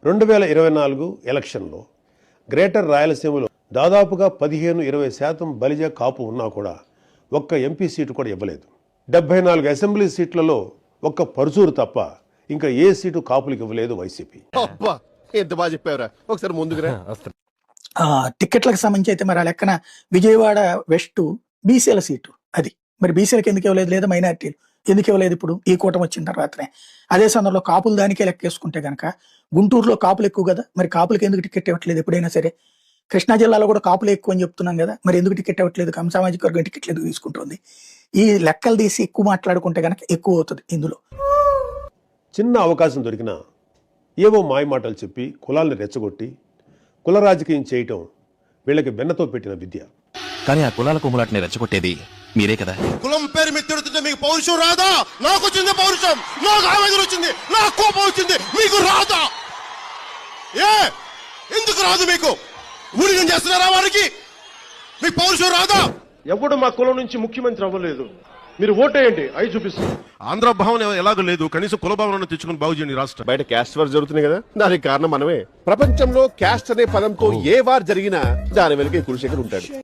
2024 ఎలక్షన్లో గ్రేటర్ రాయలసీమలో దాదాపుగా 15-20% బలిజ కాపు ఉన్నా కూడా ఒక్క ఎంపీ సీటు కూడా ఇవ్వలేదు. 74 అసెంబ్లీ సీట్లలో ఒక్క పరుచూరు తప్ప ఇంకా ఏ సీటు కాపులకు ఇవ్వలేదు వైసీపీ. ఎంత బాగా చెప్పావురా, ఒకసారి ముందుకురా. టికెట్లకు సంబంధించి అయితే మరి ఆ లెక్కన విజయవాడ వెస్ట్ బీసీల సీటు అది మరి బీసీలకు ఎందుకు ఇవ్వలేదు, లేదా మైనార్టీలు ఎందుకు ఇవ్వలేదు ఇప్పుడు ఈ కూటమి వచ్చిన తర్వాతనే. అదే సందర్భంలో కాపులు దానికే లెక్కేసుకుంటే కనుక గుంటూరులో కాపులు ఎక్కువ కదా, మరి కాపులకు ఎందుకు టికెట్ ఇవ్వట్లేదు ఎప్పుడైనా సరే. కృష్ణా జిల్లాలో కూడా కాపులు ఎక్కువ అని చెప్తున్నాం కదా, మరి ఎందుకు టికెట్ ఇవ్వట్లేదు, కమ్ సామాజిక వర్గం టికెట్లు ఎందుకు తీసుకుంటుంది. ఈ లెక్కలు తీసి ఎక్కువ మాట్లాడుకుంటే కనుక ఎక్కువ అవుతుంది ఇందులో. చిన్న అవకాశం దొరికినా ఏవో మాయమాటలు చెప్పి కులాల్ని రెచ్చగొట్టి కుల రాజకీయం చేయటం వీళ్ళకి వెన్నతో పెట్టిన విద్య. కానీ ఆ కులాల కుమ్ములాటిని రెచ్చగొట్టేది మీరే కదా. కులం పేరు మీద తిడుతుంటే మీకు పౌరుషం రాదా? నాకు వచ్చింది పౌరుషం, నాకు ఆవేదన వచ్చింది, నాకు కోపం వచ్చింది, మీకు రాదా? ఎందుకు రాదు? మీకు ఊరిగం చేస్తున్నారా? వారికి మీకు పౌరుషం రాదా? ఎవడు మా కులం నుంచి ముఖ్యమంత్రి అవ్వలేదు, మీరు ఓటేయండి అయి చూపిస్తుంది. ఆంధ్ర భావన ఎలాగో లేదు, కనీసం కుల భావన తెచ్చుకుని బాగు చేయండి రాష్ట్రం. బయట క్యాస్ట్ వార్ జరుగుతున్నాయి కదా, దానికి కారణం మనమే. ప్రపంచంలో క్యాస్ట్ అనే పదంతో ఏ వార్ జరిగినా దాని వెనుక కులశేఖర్ ఉంటాడు.